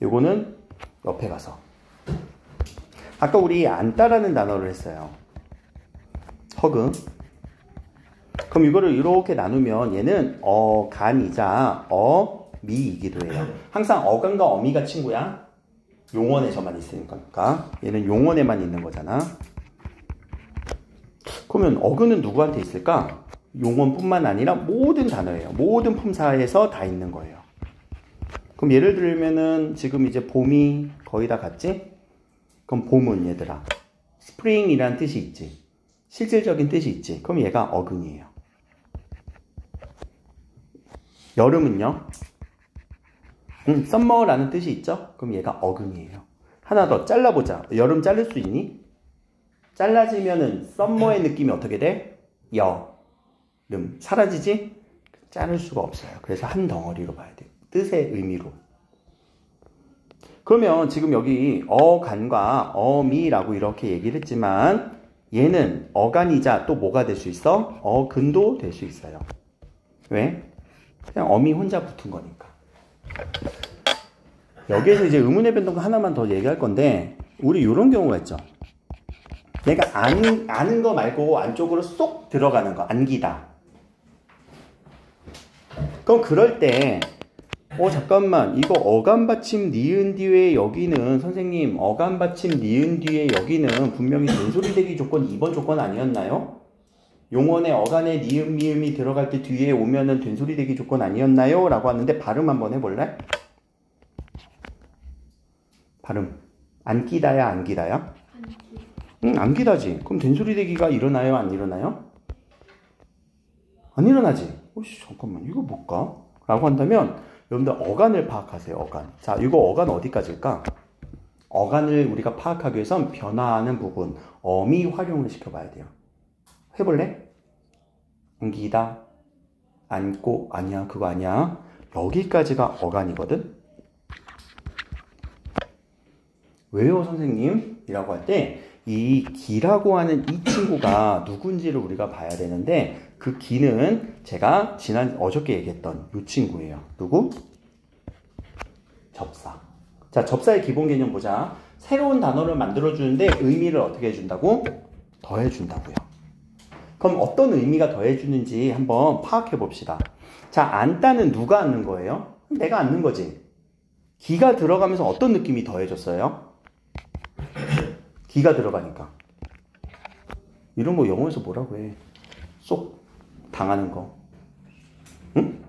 요거는 옆에 가서. 아까 우리 안따라는 단어를 했어요. 허금. 그럼 이거를 이렇게 나누면 얘는 어간이자 어미이기도 해요. 항상 어간과 어미가 친구야. 용언에서만 있으니까. 얘는 용언에만 있는 거잖아. 그러면 어근은 누구한테 있을까? 용언뿐만 아니라 모든 단어예요. 모든 품사에서 다 있는 거예요. 그럼 예를 들면은 지금 이제 봄이 거의 다 갔지? 그럼 봄은 얘들아 스프링이라는 뜻이 있지. 실질적인 뜻이 있지. 그럼 얘가 어근이에요. 여름은요? 썸머라는 뜻이 있죠? 그럼 얘가 어근이에요. 하나 더 잘라보자. 여름 자를 수 있니? 잘라지면은 썸머의 느낌이 어떻게 돼? 여름. 사라지지? 자를 수가 없어요. 그래서 한 덩어리로 봐야 돼요. 뜻의 의미로. 그러면 지금 여기 어간과 어미라고 이렇게 얘기를 했지만 얘는 어간이자 또 뭐가 될 수 있어? 어근도 될 수 있어요. 왜? 그냥 어미 혼자 붙은 거니까. 여기에서 이제 의문의 변동 하나만 더 얘기할 건데 우리 이런 경우가 있죠. 내가 아는 거 말고 안쪽으로 쏙 들어가는 거, 안기다. 그럼 그럴 때 잠깐만 이거 어간 받침 니은 뒤에 여기는 선생님 어간 받침 니은 뒤에 여기는 분명히 된소리 대기 조건 2번 조건 아니었나요? 용언에 어간에 니은 미음이 들어갈 때 뒤에 오면은 된소리 대기 조건 아니었나요? 라고 하는데 발음 한번 해볼래? 발음 안기다야 안기다야? 안기다지. 그럼 된소리 대기가 일어나요 안 일어나요? 안 일어나지. 잠깐만 이거 뭘까? 라고 한다면 여러분들 어간을 파악하세요. 어간. 자, 이거 어간 어디까지일까? 어간을 우리가 파악하기 위해선 변화하는 부분 어미 활용을 시켜봐야 돼요. 해볼래? 안기다 안고 아니야 그거 아니야. 여기까지가 어간이거든. 왜요 선생님? 이라고 할 때 이 기라고 하는 이 친구가 누군지를 우리가 봐야 되는데 그 기는 제가 어저께 얘기했던 이 친구예요. 누구? 접사. 자, 접사의 기본 개념 보자. 새로운 단어를 만들어주는데 의미를 어떻게 해준다고? 더해준다고요. 그럼 어떤 의미가 더해주는지 한번 파악해 봅시다. 자, 안다는 누가 앉는 거예요? 내가 앉는 거지. 기가 들어가면서 어떤 느낌이 더해졌어요? 기가 들어가니까. 이런 거 영어에서 뭐라고 해? 쏙 당하는 거. 응?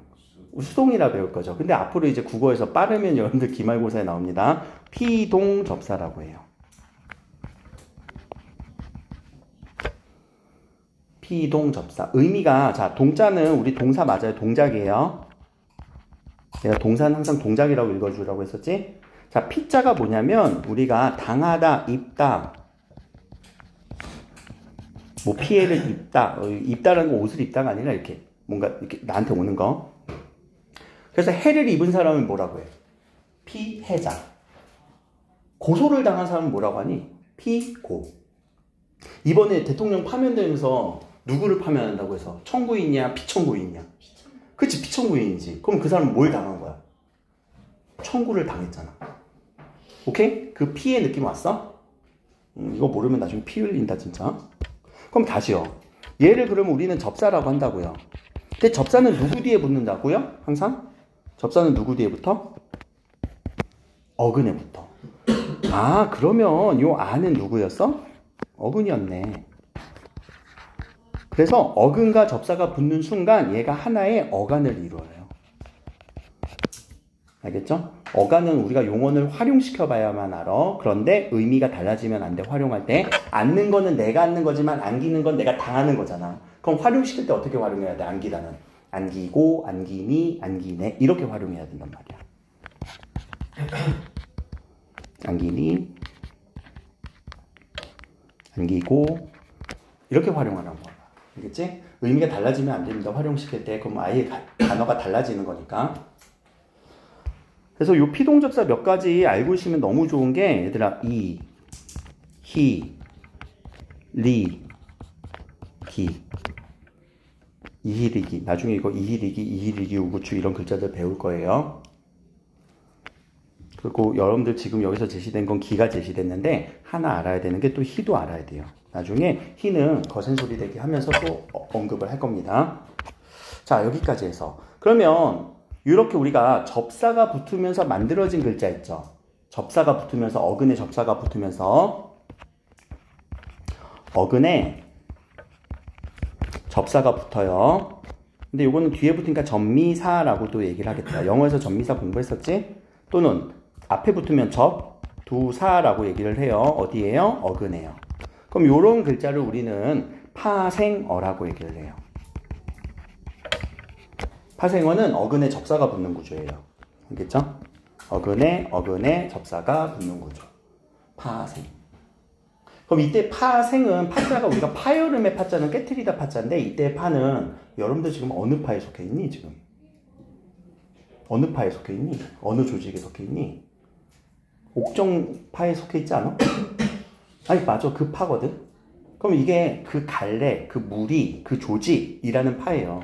수동이라 배울 거죠. 근데 앞으로 이제 국어에서 빠르면 여러분들 기말고사에 나옵니다. 피동접사라고 해요. 피동접사. 의미가, 자, 동자는 우리 동사 맞아요. 동작이에요. 내가 동사는 항상 동작이라고 읽어주라고 했었지? 자, 피자가 뭐냐면, 우리가 당하다, 입다, 뭐 피해를 입다, 입다라는 건 옷을 입다가 아니라 이렇게, 뭔가 이렇게 나한테 오는 거. 그래서 해를 입은 사람은 뭐라고 해? 피해자. 고소를 당한 사람은 뭐라고 하니? 피고. 이번에 대통령 파면되면서 누구를 파면한다고 해서 청구인이냐 피청구인이냐? 그치, 피청구인이지. 그럼 그 사람은 뭘 당한 거야? 청구를 당했잖아. 오케이? 그 피의 느낌 왔어? 이거 모르면 나중에 피 흘린다 진짜. 그럼 다시요. 얘를 그러면 우리는 접사라고 한다고요. 근데 접사는 누구 뒤에 붙는다고요? 항상? 접사는 누구 뒤에 붙어? 어근에 붙어. 아, 그러면 요 아는 누구였어? 어근이었네. 그래서 어근과 접사가 붙는 순간 얘가 하나의 어간을 이루어요. 알겠죠? 어간은 우리가 용언을 활용시켜 봐야만 알아. 그런데 의미가 달라지면 안 돼. 활용할 때. 앉는 거는 내가 앉는 거지만 안기는 건 내가 당하는 거잖아. 그럼 활용시킬 때 어떻게 활용해야 돼? 안기다는. 안기고, 안기니, 안기네. 이렇게 활용해야 된단 말이야. 안기니, 안기고, 이렇게 활용하는 거야. 알겠지? 의미가 달라지면 안 됩니다. 활용시킬 때. 그럼 아예 단어가 달라지는 거니까. 그래서 요 피동접사 몇 가지 알고 있으면 너무 좋은 게, 얘들아, 이, 히, 리, 기. 이희리기. 나중에 이거 이희리기, 우구추 이런 글자들 배울 거예요. 그리고 여러분들 지금 여기서 제시된 건 기가 제시됐는데 하나 알아야 되는 게 또 희도 알아야 돼요. 나중에 희는 거센소리 대기 하면서 또 언급을 할 겁니다. 자, 여기까지 해서. 그러면 이렇게 우리가 접사가 붙으면서 만들어진 글자 있죠. 접사가 붙으면서 어근에 접사가 붙으면서 어근에 접사가 붙어요. 근데 이거는 뒤에 붙으니까 접미사라고 또 얘기를 하겠다. 영어에서 접미사 공부했었지? 또는 앞에 붙으면 접두사라고 얘기를 해요. 어디에요? 어근에요. 그럼 이런 글자를 우리는 파생어라고 얘기를 해요. 파생어는 어근에 접사가 붙는 구조예요. 알겠죠? 어근에 접사가 붙는 구조. 파생. 그럼 이때 파생은 파자가 우리가 파여름의 파자는 깨트리다 파자인데 이때 파는 여러분들 지금 어느 파에 속해 있니? 지금 어느 파에 속해 있니? 어느 조직에 속해 있니? 옥정파에 속해 있지 않아? 아니 맞아, 그 파거든. 그럼 이게 그 갈래, 그 무리, 그 조직이라는 파예요.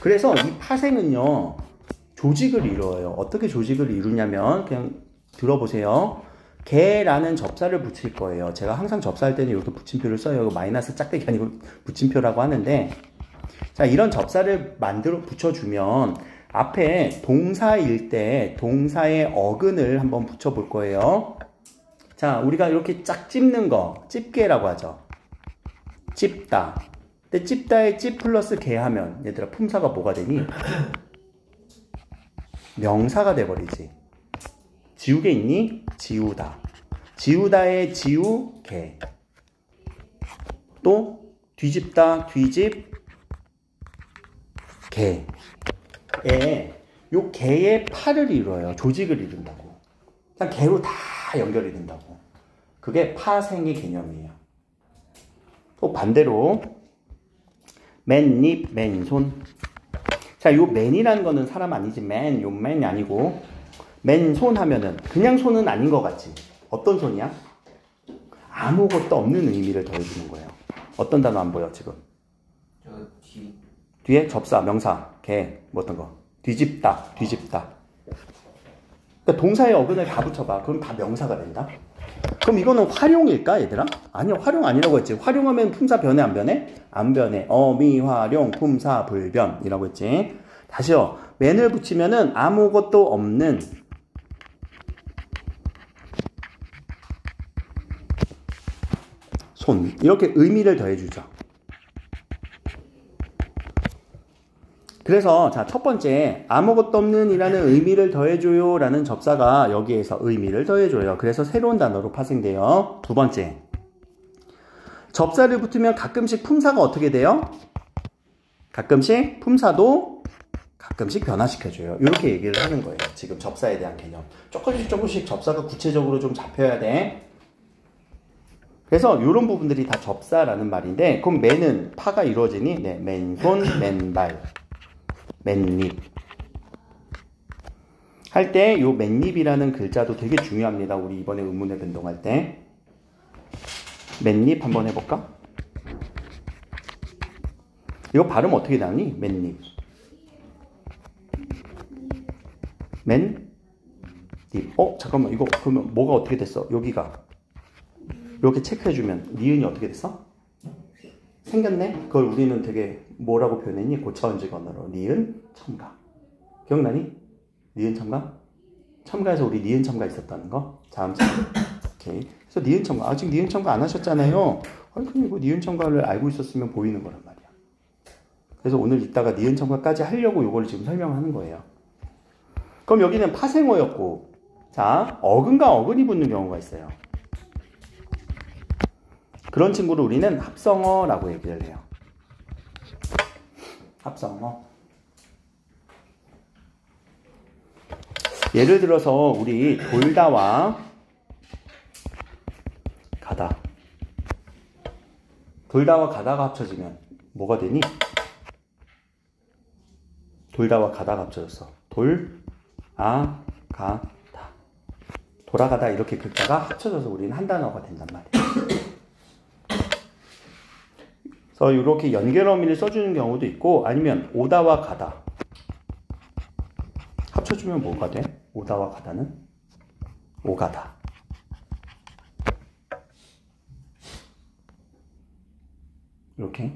그래서 이 파생은요 조직을 이루어요. 어떻게 조직을 이루냐면 그냥 들어보세요. 개라는 접사를 붙일 거예요. 제가 항상 접사할 때는 이렇게 붙임표를 써요. 마이너스 짝대기 아니고 붙임표라고 하는데, 자, 이런 접사를 만들어 붙여주면 앞에 동사일 때 동사의 어근을 한번 붙여볼 거예요. 자, 우리가 이렇게 짝 찝는 거 찝개라고 하죠. 찝다. 근데 찝다에 찝 플러스 개 하면 얘들아 품사가 뭐가 되니? 명사가 돼버리지. 지우개 있니? 지우다. 지우다의 지우, 개. 또 뒤집다, 뒤집, 개. 요 개의 팔을 이루어요. 조직을 이룬다고. 그냥 개로 다 연결이 된다고. 그게 파생의 개념이에요. 또 반대로 맨입, 맨손. 자, 요 맨이라는 거는 사람 아니지. 맨, 요 맨이 아니고 맨손 하면은 그냥 손은 아닌 것 같지. 어떤 손이야? 아무것도 없는 의미를 더해주는 거예요. 어떤 단어 안 보여 지금? 뒤에 접사, 명사, 개, 뭐 어떤 거? 뒤집다, 뒤집다. 그러니까 동사의 어근을 다 붙여봐. 그럼 다 명사가 된다. 그럼 이거는 활용일까 얘들아? 아니요, 활용 아니라고 했지. 활용하면 품사 변해 안 변해? 안 변해. 어미활용, 품사 불변이라고 했지. 다시요. 맨을 붙이면은 아무것도 없는 손, 이렇게 의미를 더해주죠. 그래서 자, 첫 번째 아무것도 없는 이라는 의미를 더해줘요 라는 접사가 여기에서 의미를 더해줘요. 그래서 새로운 단어로 파생돼요. 두 번째, 접사를 붙으면 가끔씩 품사가 어떻게 돼요? 가끔씩 품사도 가끔씩 변화시켜줘요. 이렇게 얘기를 하는 거예요. 지금 접사에 대한 개념. 조금씩 접사가 구체적으로 좀 잡혀야 돼. 그래서 이런 부분들이 다 접사라는 말인데, 그럼 맨은 파가 이루어지니? 네, 맨손, 맨발, 맨입. 할 때 요 맨입이라는 글자도 되게 중요합니다. 우리 이번에 의문의 변동할 때. 맨입 한번 해볼까? 이거 발음 어떻게 나오니? 맨입. 맨입. 잠깐만, 이거 그러면 뭐가 어떻게 됐어? 여기가 이렇게 체크해주면 니은이 어떻게 됐어? 생겼네? 그걸 우리는 되게 뭐라고 표현했니? 고차원적 언어로 니은 첨가. 기억나니? 니은 첨가? 첨가에서 우리 니은 첨가 있었다는 거? 다음 참. 오케이. 그래서 니은 첨가. 아직 니은 첨가 안 하셨잖아요. 아니, 그럼 이거 니은 첨가를 알고 있었으면 보이는 거란 말이야. 그래서 오늘 이따가 니은 첨가까지 하려고 이걸 지금 설명하는 거예요. 그럼 여기는 파생어였고, 자, 어근과 어근이 붙는 경우가 있어요. 그런 친구를 우리는 합성어라고 얘기를 해요. 합성어. 예를 들어서 우리 돌다와 가다. 돌다와 가다가 합쳐지면 뭐가 되니? 돌다와 가다가 합쳐졌어. 가, 다. 돌아가다 이렇게 글자가 합쳐져서 우리는 한 단어가 된단 말이야. 그래서 이렇게 연결어미를 써주는 경우도 있고 아니면 오다와 가다 합쳐주면 뭐가 돼? 오다와 가다는 오가다. 이렇게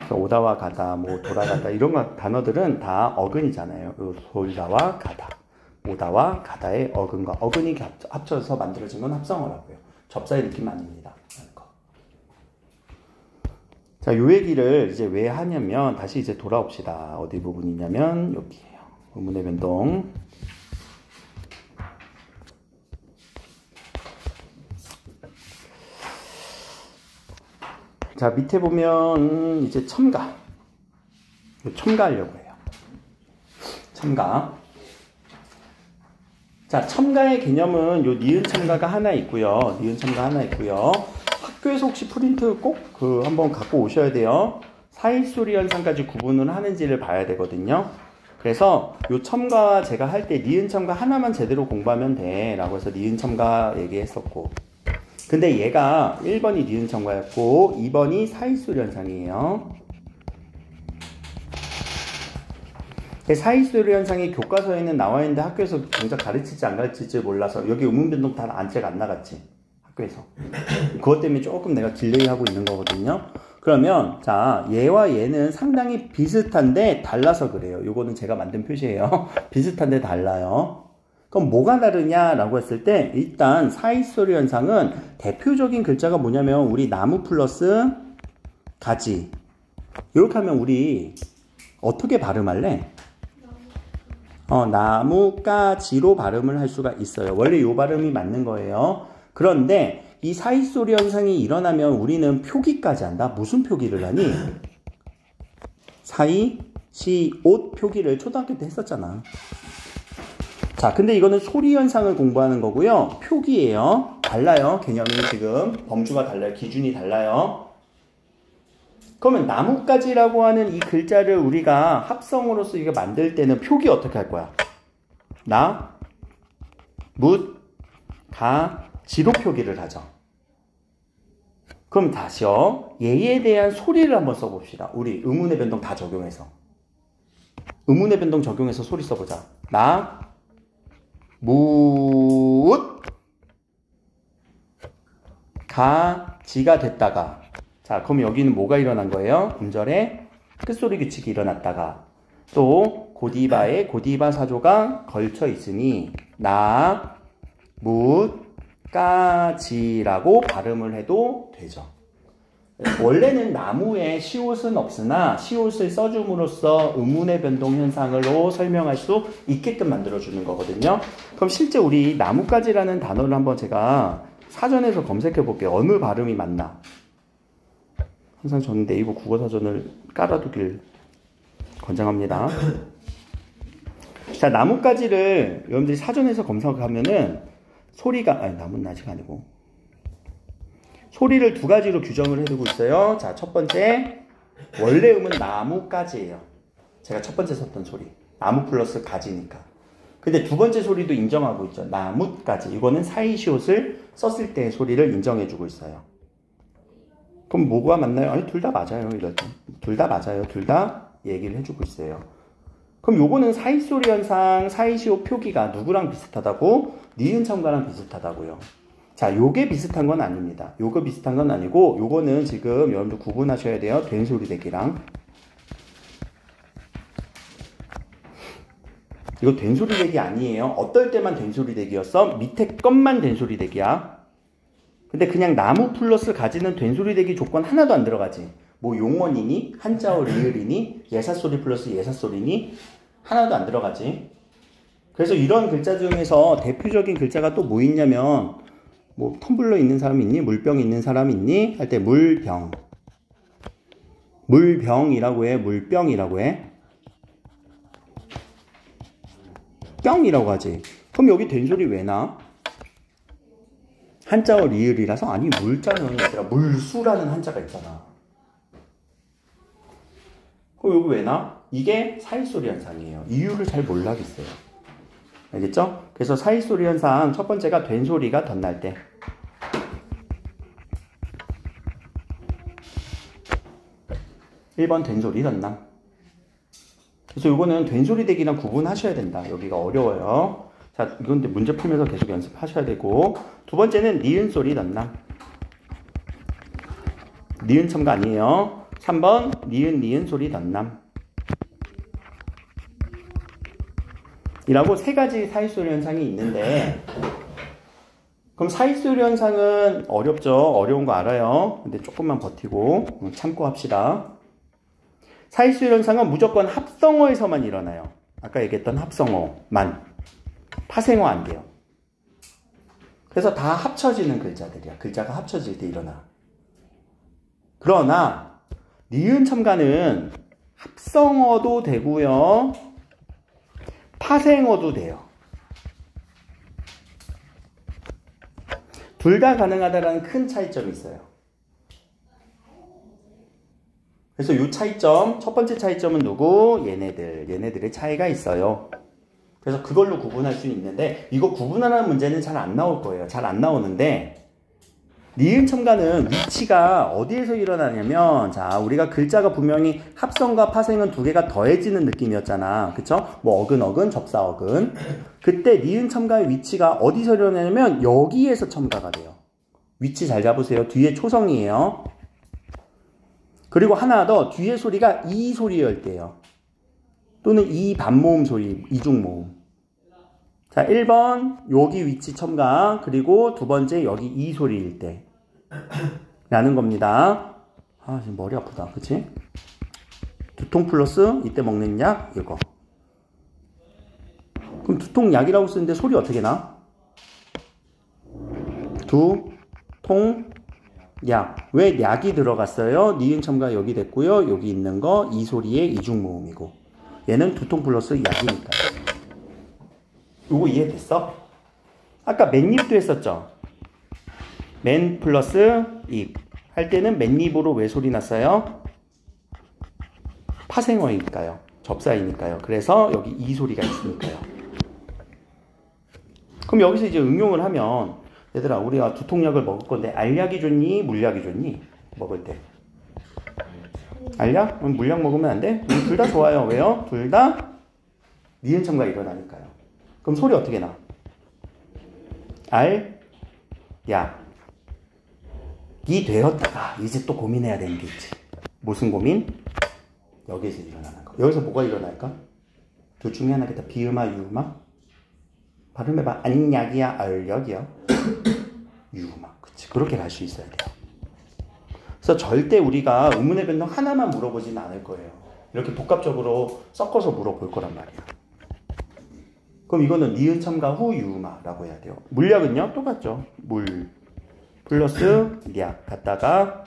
오다와 가다, 뭐 돌아가다 이런 단어들은 다 어근이잖아요. 돌다와 가다, 오다와 가다의 어근과 어근이 합쳐서 만들어진 건 합성어라고요. 접사의 느낌 아닙니다. 자, 요 얘기를 이제 왜 하냐면 다시 이제 돌아옵시다. 어디 부분이냐면 여기에요. 의문의 변동. 자, 밑에 보면 이제 첨가. 첨가하려고 해요. 첨가. 자, 첨가의 개념은 요 니은 첨가가 하나 있고요. 니은 첨가 하나 있고요. 학교에서 혹시 프린트 꼭 한번 갖고 오셔야 돼요. 사이소리 현상까지 구분을 하는지를 봐야 되거든요. 그래서 요 첨가와 제가 할 때 니은 첨가 하나만 제대로 공부하면 돼 라고 해서 니은 첨가 얘기했었고, 근데 얘가 1번이 니은 첨가였고 2번이 사이소리 현상이에요. 사이소리 현상이 교과서에는 나와 있는데 학교에서 정작 가르칠지 안 가르칠지 몰라서 여기 의문변동 다 안책 안 나갔지 학교에서. 그것 때문에 조금 내가 딜레이 하고 있는 거거든요. 그러면 자, 얘와 얘는 상당히 비슷한데 달라서 그래요. 요거는 제가 만든 표시예요. 비슷한데 달라요. 그럼 뭐가 다르냐라고 했을 때 일단 사이소리 현상은 대표적인 글자가 뭐냐면 우리 나무 플러스 가지. 이렇게 하면 우리 어떻게 발음할래? 나무가지로 발음을 할 수가 있어요. 원래 요 발음이 맞는 거예요. 그런데 이 사이소리 현상이 일어나면 우리는 표기까지 한다. 무슨 표기를 하니? 사이, 시, 옷 표기를 초등학교 때 했었잖아. 자, 근데 이거는 소리 현상을 공부하는 거고요. 표기예요. 달라요. 개념이 지금 범주가 달라요. 기준이 달라요. 그러면 나뭇가지라고 하는 이 글자를 우리가 합성으로서 이거 만들 때는 표기 어떻게 할 거야? 나, 묻, 가, 지로 표기를 하죠. 그럼 다시요. 얘에 대한 소리를 한번 써봅시다. 우리 의문의 변동 다 적용해서. 의문의 변동 적용해서 소리 써보자. 나, 묻, 가, 지가 됐다가. 자, 그럼 여기는 뭐가 일어난 거예요? 음절에 끝소리 규칙이 일어났다가 또 고디바에 고디바 사조가 걸쳐 있으니 나, 묻, 까지라고 발음을 해도 되죠. 원래는 나무에 시옷은 없으나 시옷을 써줌으로써 의문의 변동 현상으로 설명할 수 있게끔 만들어주는 거거든요. 그럼 실제 우리 나뭇가지라는 단어를 한번 제가 사전에서 검색해 볼게요. 어느 발음이 맞나? 항상 저는 네이버 국어사전을 깔아두길 권장합니다. 자, 나뭇가지를 여러분들이 사전에서 검색하면은 소리가, 아니, 나무는 아직 아니고. 소리를 두 가지로 규정을 해두고 있어요. 자, 첫 번째, 원래 음은 나무까지예요. 제가 첫 번째 썼던 소리. 나무 플러스 가지니까. 근데 두 번째 소리도 인정하고 있죠. 나뭇가지. 이거는 사이시옷을 썼을 때의 소리를 인정해주고 있어요. 그럼 뭐가 맞나요? 아니, 둘 다 맞아요. 이럴 때. 둘 다 맞아요. 둘 다 얘기를 해주고 있어요. 그럼 요거는 사이소리 현상, 사이시옷 표기가 누구랑 비슷하다고? 니은 첨가랑 비슷하다고요. 자, 요게 비슷한 건 아닙니다. 요거 비슷한 건 아니고, 요거는 지금 여러분들 구분하셔야 돼요. 된소리 대기랑. 이거 된소리 대기 아니에요. 어떨 때만 된소리 대기였어? 밑에 것만 된소리 대기야. 근데 그냥 나무 플러스 가지는 된소리 대기 조건 하나도 안 들어가지. 뭐 용언이니, 한자어 리을이니, 예사소리 플러스 예사소리니 하나도 안 들어가지. 그래서 이런 글자 중에서 대표적인 글자가 또 뭐 있냐면 뭐 텀블러 있는 사람 있니? 물병 있는 사람 있니? 할 때 물병. 물병이라고 해. 물병이라고 해. 병이라고 하지. 그럼 여기 된소리 왜 나? 한자어 리을이라서. 아니, 물자는 아니라 물수라는 한자가 있잖아. 그럼 여기 왜 나? 이게 사이소리 현상이에요. 이유를 잘 몰라겠어요. 알겠죠? 그래서 사이소리 현상 첫 번째가 된소리가 덧날 때. 1번 된소리 덧남. 그래서 이거는 된소리 대기랑 구분하셔야 된다. 여기가 어려워요. 자, 이건 문제 풀면서 계속 연습하셔야 되고. 두 번째는 니은 소리 덧남. 니은 첨가 아니에요. 3번 니은 소리 덧남. 이라고 세 가지 사이소리 현상이 있는데, 그럼 사이소리 현상은 어렵죠. 어려운 거 알아요. 근데 조금만 버티고 참고 합시다. 사이소리 현상은 무조건 합성어에서만 일어나요. 아까 얘기했던 합성어만. 파생어 안 돼요. 그래서 다 합쳐지는 글자들이야. 글자가 합쳐질 때 일어나. 그러나 니은 첨가는 합성어도 되고요. 파생어도 돼요. 둘 다 가능하다는 큰 차이점이 있어요. 그래서 이 차이점, 첫 번째 차이점은 누구? 얘네들의 차이가 있어요. 그래서 그걸로 구분할 수 있는데, 이거 구분하는 문제는 잘 안 나올 거예요. 잘 안 나오는데, 니은 첨가는 위치가 어디에서 일어나냐면, 자, 우리가 글자가 분명히 합성과 파생은 두 개가 더해지는 느낌이었잖아. 그쵸? 뭐 어근, 접사어근. 그때 니은 첨가의 위치가 어디서 일어나냐면, 여기에서 첨가가 돼요. 위치 잘 잡으세요. 뒤에 초성이에요. 그리고 하나 더, 뒤에 소리가 이 소리일 때예요. 또는 이 반모음 소리, 이중모음. 자, 1번 여기 위치 첨가, 그리고 두 번째 여기 이 소리일 때 라는 겁니다. 아, 지금 머리 아프다. 그치? 두통 플러스 이때 먹는 약 이거. 그럼 두통 약이라고 쓰는데 소리 어떻게 나? 두통 약. 왜 약이 들어갔어요? 니은 첨가 여기 됐고요. 여기 있는 거 이 소리의 이중모음이고, 얘는 두통 플러스 약이니까요. 요거 이해됐어? 아까 맨입도 했었죠? 맨 플러스 입 할 때는 맨입으로 왜 소리 났어요? 파생어이니까요. 접사이니까요. 그래서 여기 이 소리가 있으니까요. 그럼 여기서 이제 응용을 하면, 얘들아, 우리가 두통약을 먹을 건데 알약이 좋니? 물약이 좋니? 먹을 때. 알약? 그럼 물약 먹으면 안 돼? 둘 다 좋아요. 왜요? 둘 다 니은 첨가 일어나니까요. 그럼 소리 어떻게 나? 알, 약. 이 되었다가 이제 또 고민해야 되는 게 있지. 무슨 고민? 여기에서 일어나는 거. 여기서 뭐가 일어날까? 둘 중에 하나겠다. 비음아, 유음아? 발음해봐. 안약이야, 알약이야? 유음아. 그치. 그렇게 갈 수 있어야 돼요. 그래서 절대 우리가 의문의 변동 하나만 물어보지는 않을 거예요. 이렇게 복합적으로 섞어서 물어볼 거란 말이야. 그럼 이거는 니은 첨가 후 유음아라고 해야 돼요. 물약은요? 똑같죠. 물 플러스 약 갖다가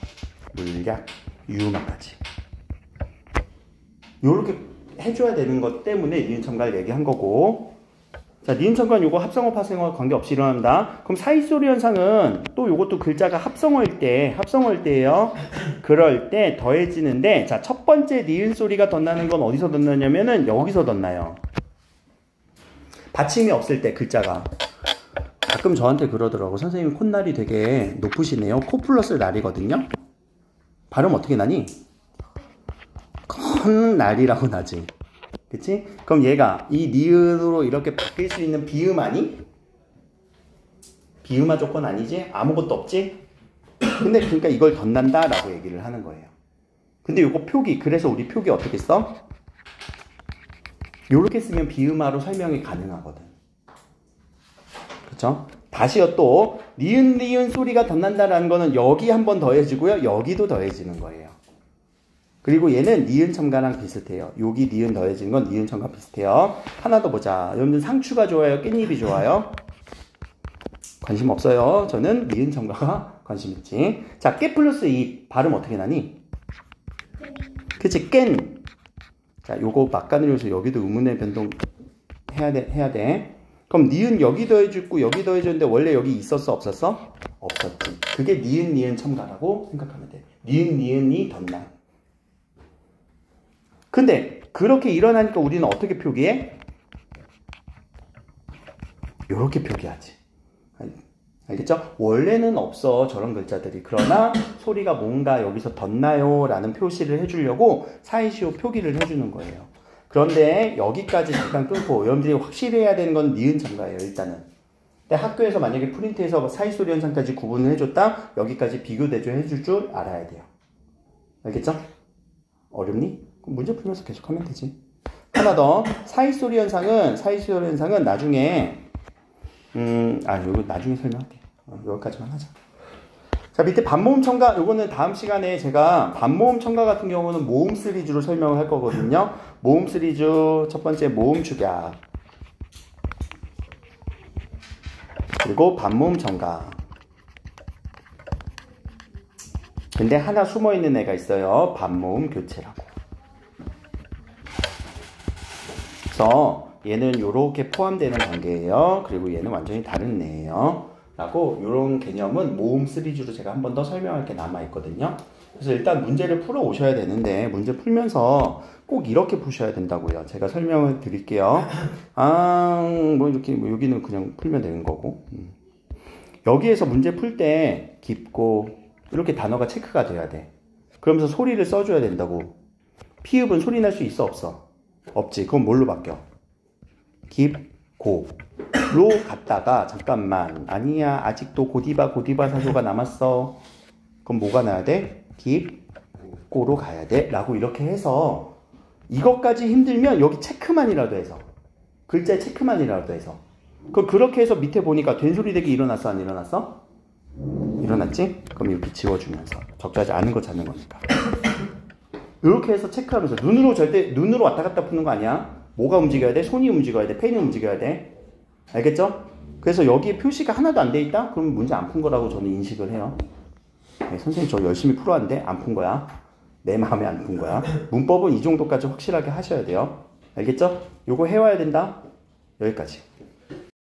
물약 유음아까지. 요렇게 해줘야 되는 것 때문에 니은 첨가를 얘기한 거고. 자, 니은 첨가는 요거 합성어 파생어 관계없이 일어난다. 그럼 사이소리 현상은 또 요것도 글자가 합성어일 때예요. 그럴 때 더해지는데, 자, 첫 번째 니은 소리가 덧나는 건 어디서 덧나냐면은 여기서 덧나요. 받침이 없을 때 글자가. 가끔 저한테 그러더라고. 선생님 콧날이 되게 높으시네요. 코 플러스 날이거든요. 발음 어떻게 나니? 콧날이라고 나지. 그치? 그럼 얘가 이 니은으로 이렇게 바뀔 수 있는 비음 아니? 비음아 조건 아니지? 아무것도 없지? 근데 그러니까 이걸 덧난다 라고 얘기를 하는 거예요. 근데 요거 표기, 그래서 우리 표기 어떻게 써? 요렇게 쓰면 비음아로 설명이 가능하거든. 그쵸? 다시요, 또 니은 소리가 덧난다라는 거는 여기 한번 더해지고요, 여기도 더해지는 거예요. 그리고 얘는 니은 첨가랑 비슷해요. 여기 니은 더해진 건 니은 첨가 비슷해요. 하나 더 보자. 여러분들 상추가 좋아요? 깻잎이 좋아요? 관심 없어요. 저는 니은 첨가가 관심 있지. 자, 깨 플러스 이 발음 어떻게 나니? 그치, 깬. 자, 요거 막간으로서 여기도 의문의 변동 해야 돼. 그럼 니은 여기 더해주고 여기 더해줬는데 원래 여기 있었어, 없었어? 없었지. 그게 니은 첨가라고 생각하면 돼. 니은이 덧나. 근데 그렇게 일어나니까 우리는 어떻게 표기해? 요렇게 표기하지. 알겠죠? 원래는 없어 저런 글자들이. 그러나 소리가 뭔가 여기서 덧나요 라는 표시를 해주려고 사이시오 표기를 해주는 거예요. 그런데 여기까지 잠깐 끊고 여러분들이 확실히 해야 되는 건 니은 참가예요. 일단은. 근데 학교에서 만약에 프린트해서 사이소리 현상까지 구분을 해줬다, 여기까지 비교 대조 해줄 줄 알아야 돼요. 알겠죠? 어렵니? 그럼 문제 풀면서 계속 하면 되지. 하나 더. 사이소리 현상은 나중에 요거 나중에 설명할게. 여기까지만 하자. 자, 밑에 반모음 첨가, 요거는 다음 시간에 제가 반모음 첨가 같은 경우는 모음 시리즈로 설명을 할 거거든요. 모음 시리즈 첫 번째 모음 축약, 그리고 반모음 첨가. 근데 하나 숨어 있는 애가 있어요. 반모음 교체라고. 그래서 얘는 요렇게 포함되는 관계예요. 그리고 얘는 완전히 다른 애예요. 라고 요런 개념은 모음 시리즈로 제가 한 번 더 설명할 게 남아있거든요. 그래서 일단 문제를 풀어 오셔야 되는데 문제 풀면서 꼭 이렇게 푸셔야 된다고요. 제가 설명을 드릴게요. 뭐 이렇게 뭐 여기는 그냥 풀면 되는 거고. 여기에서 문제 풀 때 깊고 이렇게 단어가 체크가 돼야 돼. 그러면서 소리를 써줘야 된다고. 피읍은 소리 날 수 있어 없어? 없지. 그럼 뭘로 바뀌어? 깊고 로 갔다가 잠깐만 아니야 아직도 고디바 사조가 남았어. 그럼 뭐가 나야 돼? 깊고로 가야 돼 라고 이렇게 해서 이것까지 힘들면 여기 체크만이라도 해서 글자의 체크만이라도 해서 그렇게 해서 밑에 보니까 된소리 대기 일어났어 안 일어났어? 일어났지? 그럼 이렇게 지워주면서 적절하지 않은 거 찾는 거니까 이렇게 해서 체크하면서 눈으로 왔다 갔다 푸는 거 아니야? 뭐가 움직여야 돼? 손이 움직여야 돼? 펜이 움직여야 돼? 알겠죠? 그래서 여기에 표시가 하나도 안 돼 있다? 그러면 문제 안 푼 거라고 저는 인식을 해요. 네, 선생님 저 열심히 풀어왔는데 안 푼 거야. 내 마음에 안 푼 거야. 문법은 이 정도까지 확실하게 하셔야 돼요. 알겠죠? 요거 해와야 된다. 여기까지.